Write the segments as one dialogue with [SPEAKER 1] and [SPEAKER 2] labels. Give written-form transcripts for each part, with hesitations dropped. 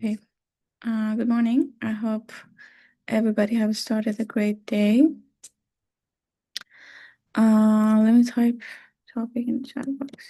[SPEAKER 1] Okay. Good morning. I hope everybody have started a great day. Let me type topic in the chat box.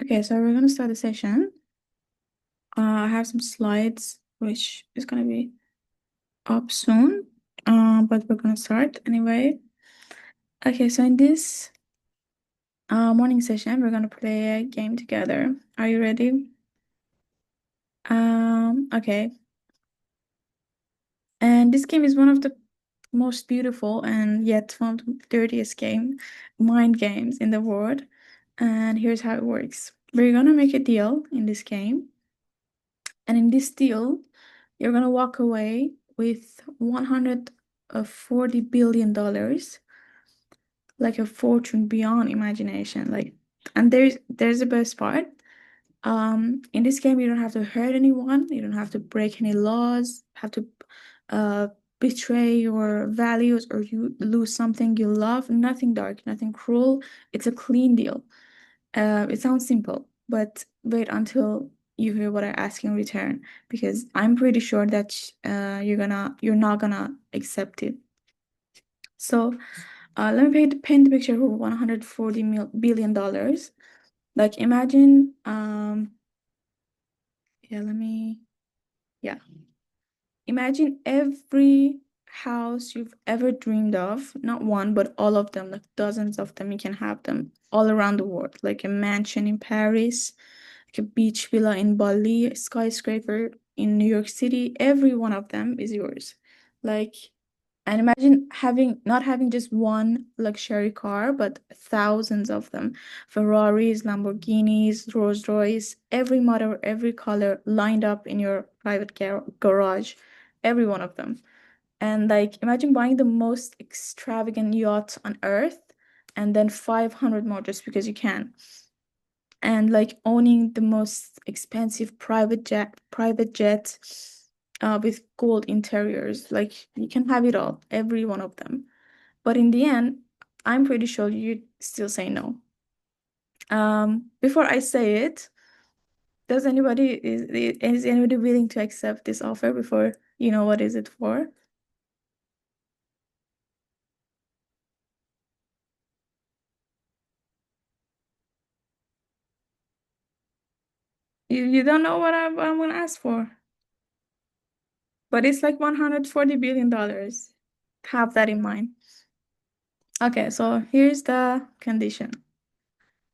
[SPEAKER 1] Okay, so we're gonna start the session. I have some slides which is gonna be up soon. But we're gonna start anyway. Okay, so in this morning session, we're gonna play a game together. Are you ready? Okay. And this game is one of the most beautiful and yet one of the dirtiest mind games in the world. And here's how it works. We're gonna make a deal in this game. And in this deal, you're gonna walk away with $140 billion, like a fortune beyond imagination. And there's the best part. In this game, you don't have to hurt anyone, you don't have to break any laws, have to uh betray your values or you lose something you love. Nothing dark, nothing cruel. It's a clean deal. It sounds simple, but wait until you hear what I ask in return, because I'm pretty sure that you're not gonna accept it. So let me paint the picture of $140 billion. Like imagine yeah, let me yeah. Imagine every house you've ever dreamed of, not one, but all of them, like dozens of them. You can have them all around the world, like a mansion in Paris, like a beach villa in Bali, a skyscraper in New York City. Every one of them is yours. Like, and imagine not having just one luxury car, but thousands of them. Ferraris, Lamborghinis, Rolls Royce, every model, every color lined up in your private garage, every one of them. And like imagine buying the most extravagant yacht on earth and then 500 more just because you can. And like owning the most expensive private jet with gold interiors. Like you can have it all, every one of them. But in the end, I'm pretty sure you'd still say no. Before I say it, is anybody willing to accept this offer before you know what is it for? You don't know what I'm gonna ask for, but it's like $140 billion. Have that in mind. Okay, so here's the condition.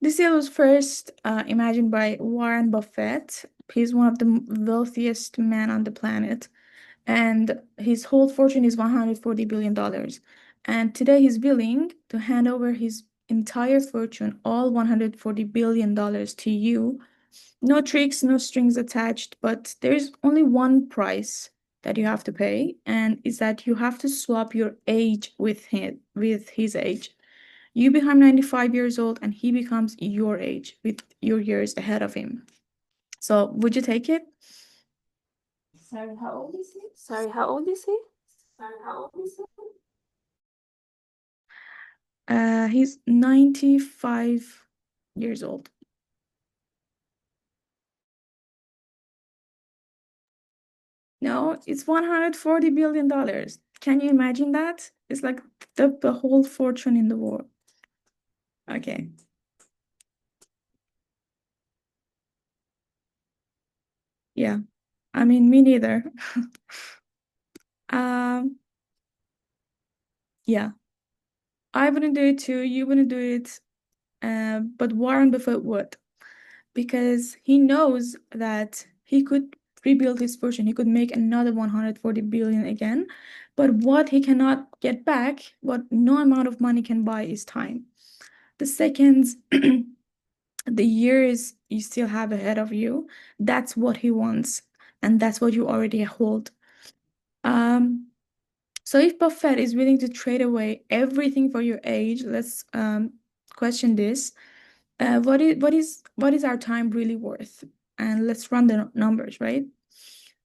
[SPEAKER 1] This deal was first imagined by Warren Buffett. He's one of the wealthiest men on the planet, and his whole fortune is $140 billion. And today he's willing to hand over his entire fortune, all $140 billion to you. No tricks, no strings attached, but there's only one price that you have to pay, and is that you have to swap your age with his age. You become 95 years old and he becomes your age with your years ahead of him. So would you take it?
[SPEAKER 2] Sorry, how old is he? Sorry, how old is he? Sorry, how old is he?
[SPEAKER 1] He's 95 years old. No, it's $140 billion. Can you imagine that? It's like the whole fortune in the world. Okay. Yeah. I mean, me neither. Um, yeah. I wouldn't do it too. You wouldn't do it. But Warren Buffett would, because he knows that he could rebuild his fortune. He could make another 140 billion again. But what he cannot get back, what no amount of money can buy, is time. The seconds, the years you still have ahead of you, that's what he wants. And that's what you already hold. Um, so if Buffett is willing to trade away everything for your age, let's question this. What is our time really worth? And let's run the numbers, right?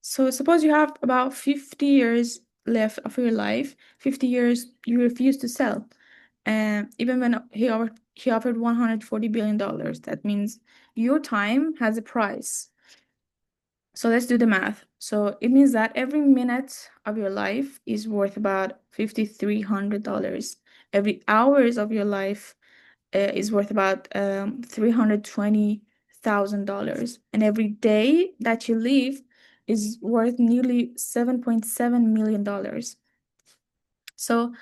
[SPEAKER 1] So suppose you have about 50 years left of your life, 50 years you refuse to sell. And even when he offered $140 billion, that means your time has a price. So let's do the math. So it means that every minute of your life is worth about $5,300. Every hours of your life is worth about $320,000. And every day that you live is worth nearly $7.7 million. So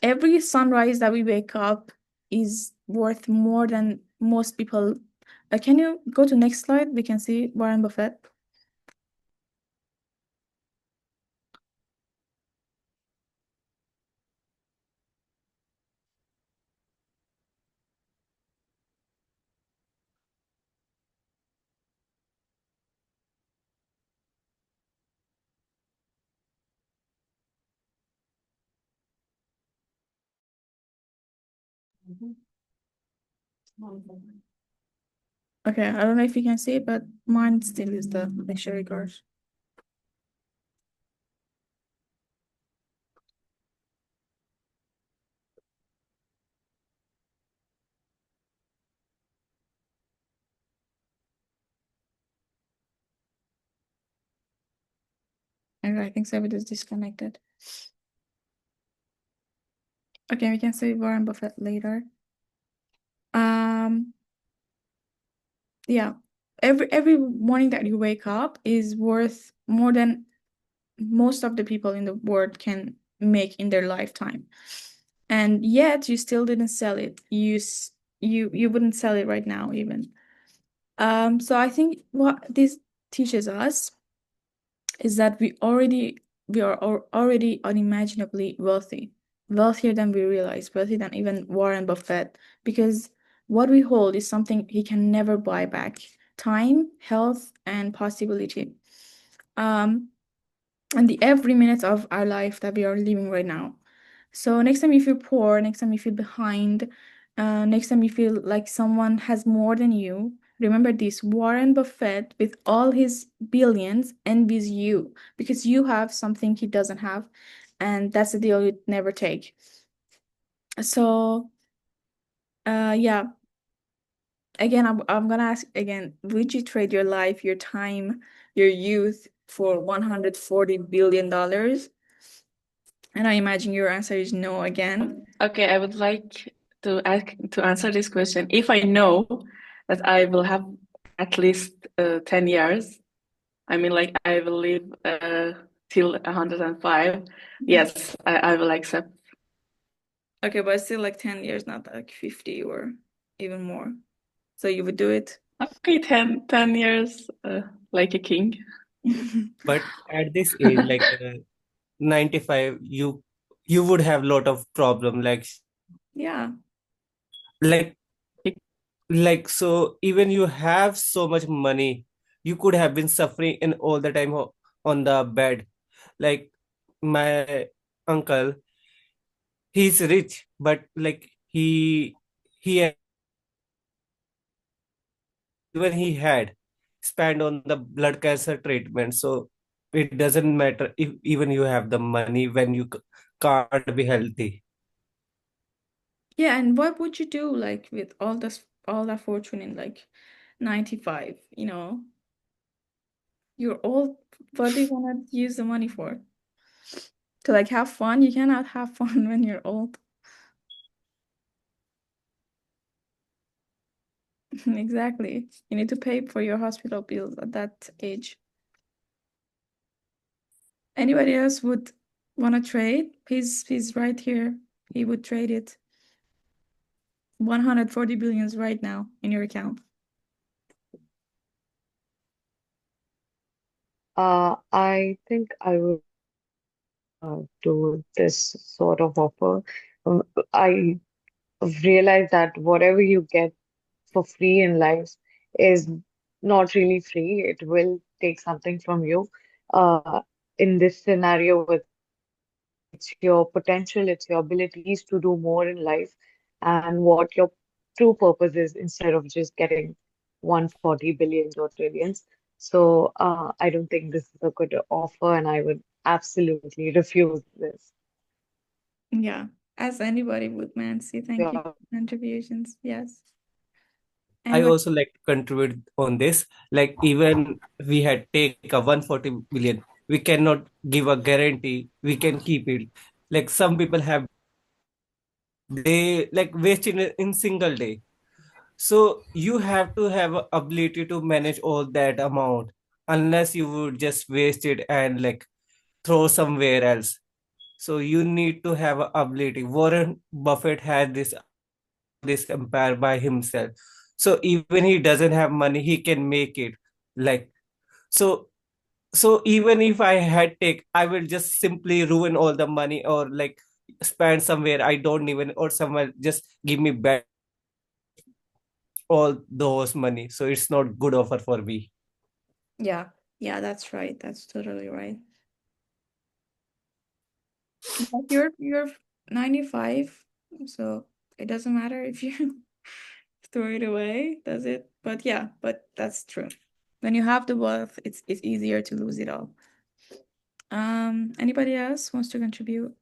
[SPEAKER 1] every sunrise that we wake up is worth more than most people. Can you go to next slide? We can see Warren Buffett. Okay, I don't know if you can see it, but mine still is the picture record. And I think David is disconnected. Okay, we can see Warren Buffett later. Um, yeah. Every morning that you wake up is worth more than most of the people in the world can make in their lifetime. And yet you still didn't sell it. You wouldn't sell it right now even. So I think what this teaches us is that we are already unimaginably wealthy, wealthier than we realize, wealthier than even Warren Buffett, because what we hold is something he can never buy back: time, health, and possibility. Um, and the every minute of our life that we are living right now. So next time you feel poor, next time you feel behind, next time you feel like someone has more than you, remember this: Warren Buffett, with all his billions, envies you because you have something he doesn't have, and that's the deal you'd never take. So, yeah. Again, I'm gonna ask again: would you trade your life, your time, your youth for $140 billion? And I imagine your answer is no again.
[SPEAKER 2] Okay, I would like to answer this question. If I know that I will have at least 10 years, I mean, like I will live till 105, yes, I will accept.
[SPEAKER 1] Okay, but still like 10 years, not like 50 or even more. So you would do it?
[SPEAKER 2] Okay, 10 years, like a king.
[SPEAKER 3] But at this age, like 95, you would have lot of problem,
[SPEAKER 1] Yeah.
[SPEAKER 3] like so even you have so much money, you could have been suffering in all the time on the bed. Like my uncle, he's rich, but he even he had spent on the blood cancer treatment. So it doesn't matter if even you have the money when you can't be healthy.
[SPEAKER 1] Yeah, and what would you do like with all that fortune in like 95, you know? You're old. What do you want to use the money for? To like have fun? You cannot have fun when you're old. Exactly. You need to pay for your hospital bills at that age. Anybody else would want to trade? He's right here. He would trade it. 140 billions right now in your account.
[SPEAKER 4] I think I would do this sort of offer. Um, I realize that whatever you get for free in life is not really free. It will take something from you. Uh, in this scenario with money, it's your potential, it's your abilities to do more in life and what your true purpose is instead of just getting 140 billions or trillions. So I don't think this is a good offer and I would absolutely refuse this.
[SPEAKER 1] Yeah, as anybody would, Nancy. Thank you for
[SPEAKER 4] Yeah.
[SPEAKER 1] your contributions. Yes.
[SPEAKER 3] I
[SPEAKER 1] Anybody?
[SPEAKER 3] also like to contribute on this. Like even we had take a 140 billion, we cannot give a guarantee we can keep it. Like some people have they like waste in single day. So you have to have a ability to manage all that amount unless you would just waste it and like throw somewhere else. So you need to have a ability. Warren Buffett had this ability to grow this empire by himself. So even he doesn't have money, he can make it. Like so so even if I had take, I will just simply ruin all the money or like spend somewhere I don't even or someone just give me back all those money. So it's not good offer for me.
[SPEAKER 1] Yeah. Yeah, that's right. That's totally right. But you're 95, so it doesn't matter if you throw it away, does it? But yeah, but that's true. When you have the wealth, it's easier to lose it all. Anybody else wants to contribute?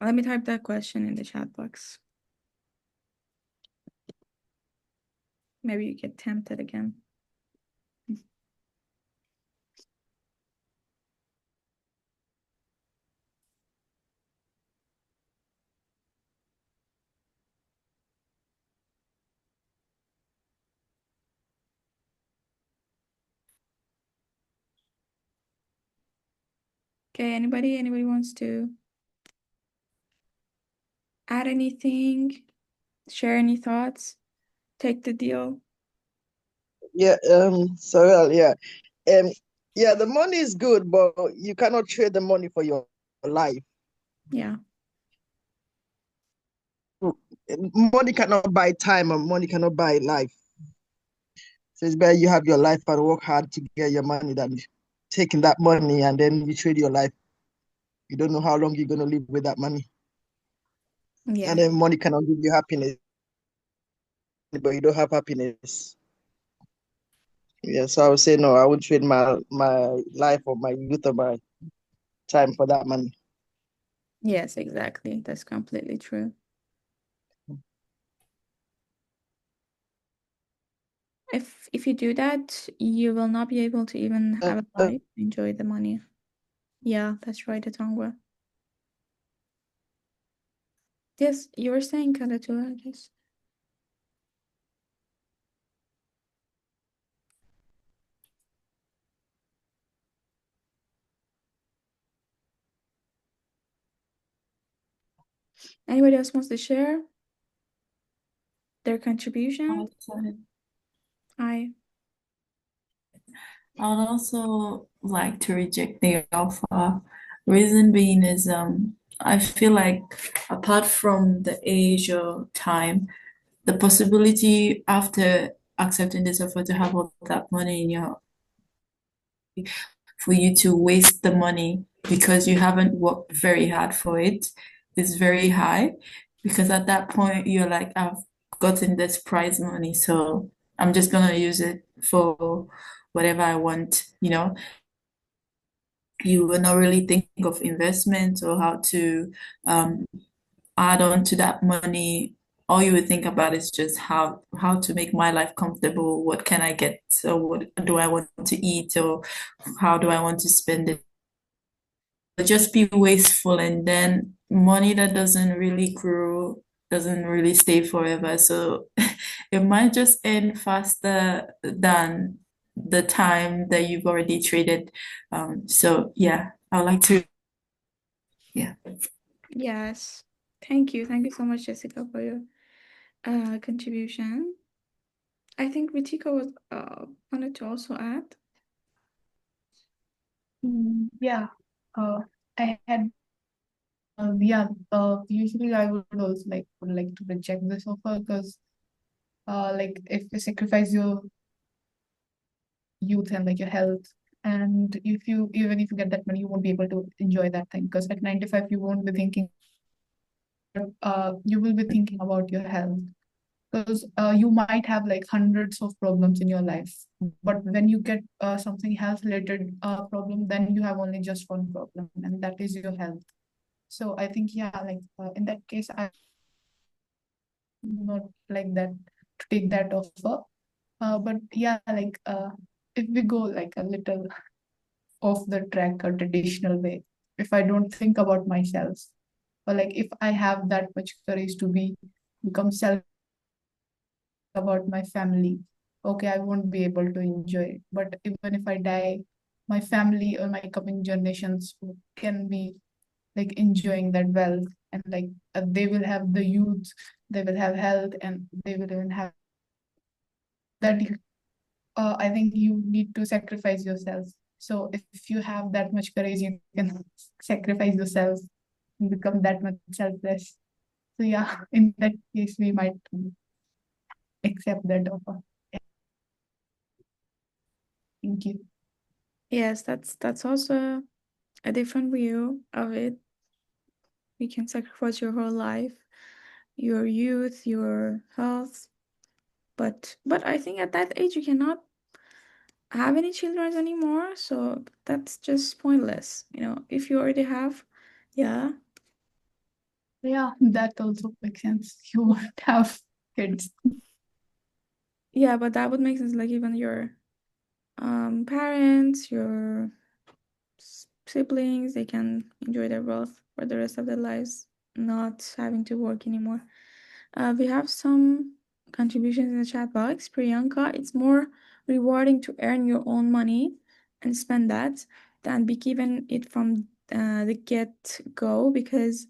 [SPEAKER 1] Let me type that question in the chat box. Maybe you get tempted again. Okay, anybody wants to add anything, share any thoughts, take the deal?
[SPEAKER 5] Yeah, Sorel, yeah. Um, yeah, the money is good, but you cannot trade the money for your life.
[SPEAKER 1] Yeah.
[SPEAKER 5] Money cannot buy time and money cannot buy life. So it's better you have your life and work hard to get your money than taking that money and then you trade your life. You don't know how long you're going to live with that money.
[SPEAKER 1] Yeah.
[SPEAKER 5] And then money cannot give you happiness, but you don't have happiness. Yeah, so I would say no, I would trade my life or my youth or my time for that money.
[SPEAKER 1] Yes, exactly. That's completely true. If you do that, you will not be able to even have a
[SPEAKER 5] Uh,
[SPEAKER 1] life, enjoy the money. Yeah, that's right, Atongwa. Yes, you were saying Kalatula, I guess. Anybody else wants to share their contribution? I
[SPEAKER 6] would also like to reject the offer. Reason being is I feel like apart from the age or time, the possibility after accepting this offer to have all that money in your for you to waste the money because you haven't worked very hard for it is very high. Because at that point, you're like, I've gotten this prize money, so I'm just gonna use it for whatever I want, you know. You will not really think of investment or how to um, add on to that money. All you would think about is just how to make my life comfortable. What can I get? So what do I want to eat, or how do I want to spend it? just be wasteful, and then money that doesn't really grow doesn't really stay forever. So it might just end faster than the time that you've already traded. So yeah, I would like to, yeah.
[SPEAKER 1] Yes. Thank you. Thank you so much, Jessica, for your contribution. I think Ritika was wanted to also add.
[SPEAKER 7] Yeah, I had yeah. Usually I would also like to reject this offer because like if you sacrifice your youth and like your health, and if you even if you get that money, you won't be able to enjoy that thing because at 95 you won't be thinking. You will be thinking about your health because you might have like hundreds of problems in your life, but when you get something health related problem, then you have only just one problem, and that is your health. So I think, yeah, like in that case, I not like that to take that offer. But yeah, like if we go like a little off the track or traditional way, if I don't think about myself, or like if I have that much courage to become self about my family, okay, I won't be able to enjoy it. But even if I die, my family or my coming generations can be like enjoying that wealth, and like they will have the youth, they will have health, and they will even have that. I think you need to sacrifice yourself. So if you have that much courage, you can sacrifice yourself and become that much selfless. So yeah, in that case, we might accept that offer. Yeah, thank you.
[SPEAKER 1] Yes, that's also a different view of it. You can sacrifice your whole life, your youth, your health, but I think at that age you cannot have any children anymore, so that's just pointless. If you already have, yeah.
[SPEAKER 7] Yeah, that also makes sense. You won't have kids.
[SPEAKER 1] Yeah, but that would make sense, like even your parents, your siblings, they can enjoy their wealth for the rest of their lives, not having to work anymore. We have some contributions in the chat box. Priyanka, it's more rewarding to earn your own money and spend that than be given it from the get-go, because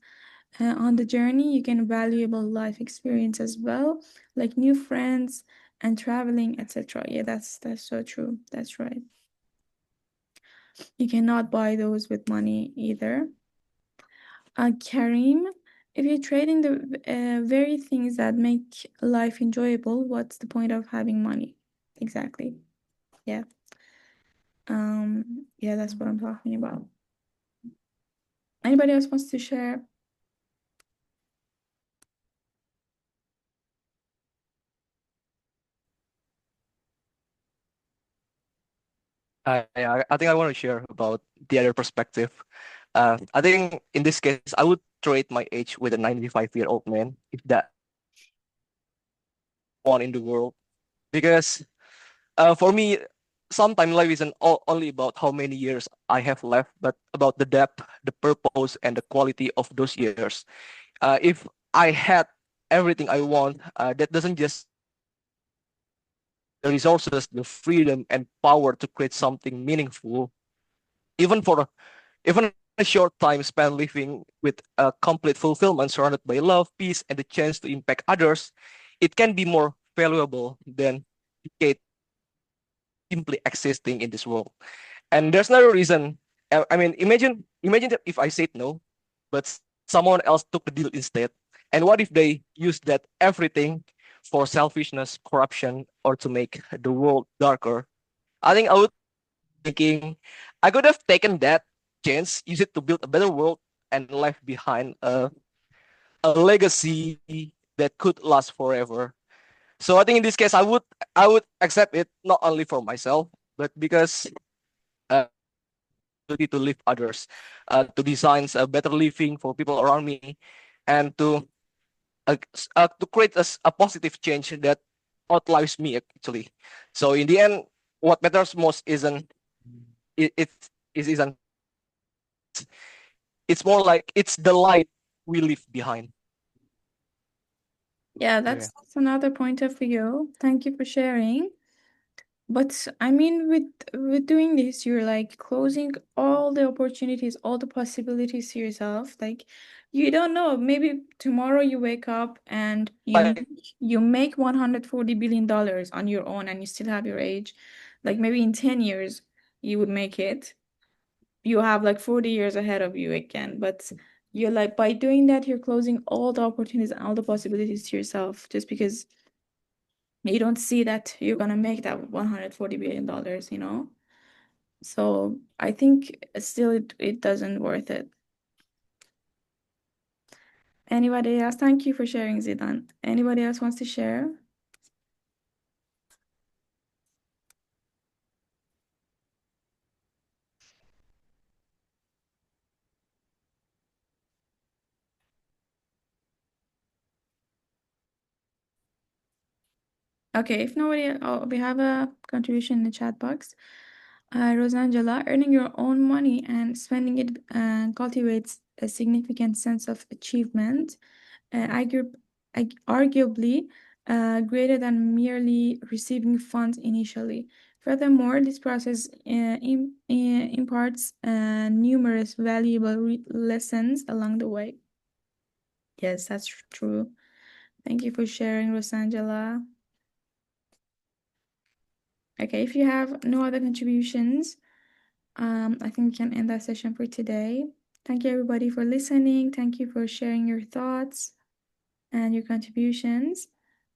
[SPEAKER 1] on the journey you gain valuable life experience as well, like new friends and traveling, etc. Yeah, that's so true. That's right. You cannot buy those with money either. Karim, if you're trading the very things that make life enjoyable, what's the point of having money? Exactly. Yeah. Yeah, that's what I'm talking about. Anybody else wants to share?
[SPEAKER 8] I think I want to share about the other perspective. I think in this case, I would trade my age with a 95-year-old man if that one in the world. Because for me, sometimes life isn't only about how many years I have left, but about the depth, the purpose, and the quality of those years. If I had everything I want, that doesn't just the resources, the freedom, and power to create something meaningful, even for even a short time spent living with a complete fulfillment surrounded by love, peace, and the chance to impact others, it can be more valuable than decades simply existing in this world. And there's another reason. I mean, imagine that if I said no, but someone else took the deal instead. And what if they used that everything for selfishness, corruption, or to make the world darker? I think I would thinking I could have taken that chance, use it to build a better world, and left behind a legacy that could last forever. So I think in this case, I would accept it not only for myself, but because ability to live others, to design a better living for people around me, and to create a positive change that outlives me actually. So in the end, what matters most isn't it, it isn't it's more like it's the light we leave behind.
[SPEAKER 1] Yeah,
[SPEAKER 8] Yeah.
[SPEAKER 1] that's another point of view. Thank you for sharing. But I mean, with doing this, you're like closing all the opportunities, all the possibilities to yourself. Like, you don't know. Maybe tomorrow you wake up and
[SPEAKER 8] Like
[SPEAKER 1] you make $140 billion on your own, and you still have your age. Like maybe in 10 years you would make it. You have like 40 years ahead of you again. But you're like, by doing that, you're closing all the opportunities and all the possibilities to yourself just because you don't see that you're gonna make that $140 billion, you know? So I think still it doesn't worth it. Anybody else? Thank you for sharing, Zidane. Anybody else wants to share? Okay, if nobody, oh, we have a contribution in the chat box. Rosangela, earning your own money and spending it cultivates a significant sense of achievement, arguably greater than merely receiving funds initially. Furthermore, this process imparts numerous valuable lessons along the way. Yes, that's true. Thank you for sharing, Rosangela. Okay, if you have no other contributions, I think we can end that session for today. Thank you, everybody, for listening. Thank you for sharing your thoughts and your contributions.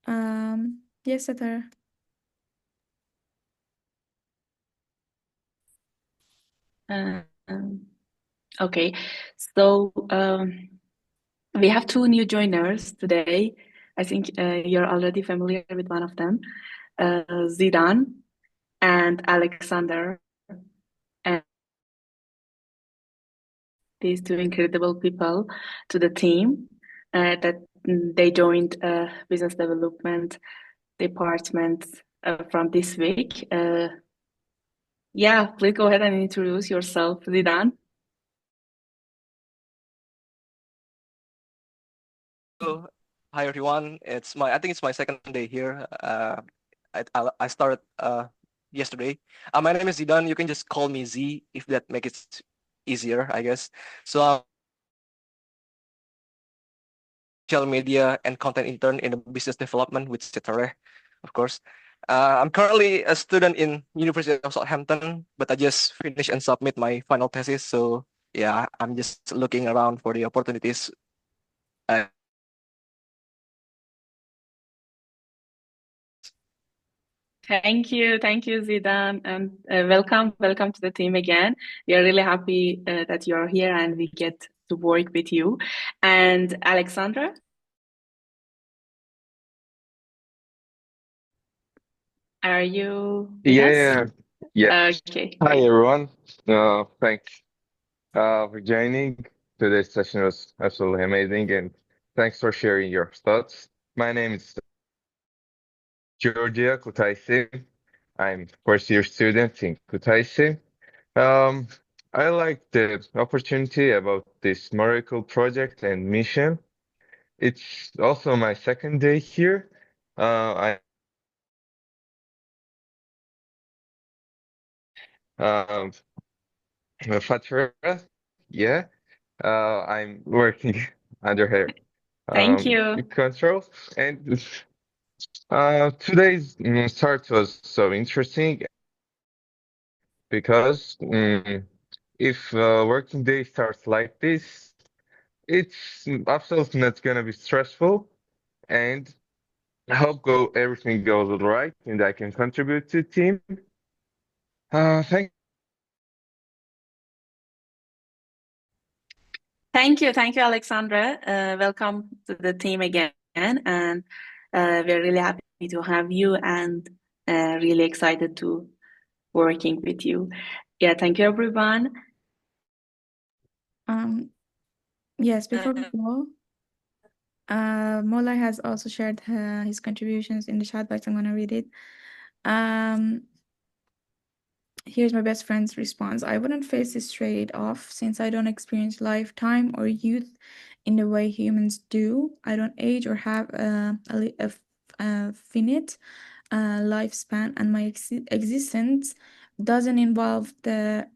[SPEAKER 1] Yes, Satara.
[SPEAKER 2] Okay, so we have two new joiners today. I think you're already familiar with one of them, Zidane and Alexander. And these two incredible people to the team that they joined business development department from this week. Yeah, please go ahead and introduce yourself, Zidane.
[SPEAKER 8] So, hi everyone. I think it's my second day here. I started yesterday. My name is Zidan. You can just call me Z if that makes it easier, I guess. So I'm social media and content intern in the business development with Cetare, of course. I'm currently a student in University of Southampton, but I just finished and submit my final thesis. So yeah, I'm just looking around for the opportunities. Uh,
[SPEAKER 2] Thank you, Zidane, and welcome to the team again. We are really happy that you are here and we get to work with you. And Alexandra, are you with us?
[SPEAKER 9] Yeah.
[SPEAKER 2] Okay,
[SPEAKER 9] Hi
[SPEAKER 2] great.
[SPEAKER 9] everyone. Thanks for joining. Today's session was absolutely amazing, and thanks for sharing your thoughts. My name is Georgia Kutaisi. I'm first year student in Kutaisi. Um, I like the opportunity about this Moracle project and mission. It's also my second day here. Um, Fatira, yeah. I'm working under her
[SPEAKER 2] Thank you.
[SPEAKER 9] control. And today's start was so interesting because if working day starts like this, it's absolutely not gonna be stressful, and I hope everything goes all right and I can contribute to the team. Thank
[SPEAKER 2] Thank you, Alexandra. Welcome to the team again, and we're really happy to have you and really excited to working with you. Yeah, thank you, everyone.
[SPEAKER 1] Yes, before we go, Mola has also shared his contributions in the chat box. I'm gonna read it. Here's my best friend's response. I wouldn't face this trade-off since I don't experience lifetime or youth in the way humans do. I don't age or have a finite lifespan, and my existence doesn't involve the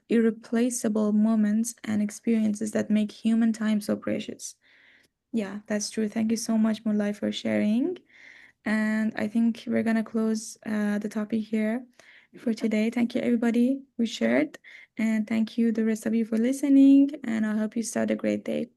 [SPEAKER 1] irreplaceable moments and experiences that make human time so precious. Yeah, that's true. Thank you so much, Mulai, for sharing. And I think we're gonna close the topic here for today. Thank you, everybody who shared, and thank you, the rest of you, for listening. And I hope you start a great day.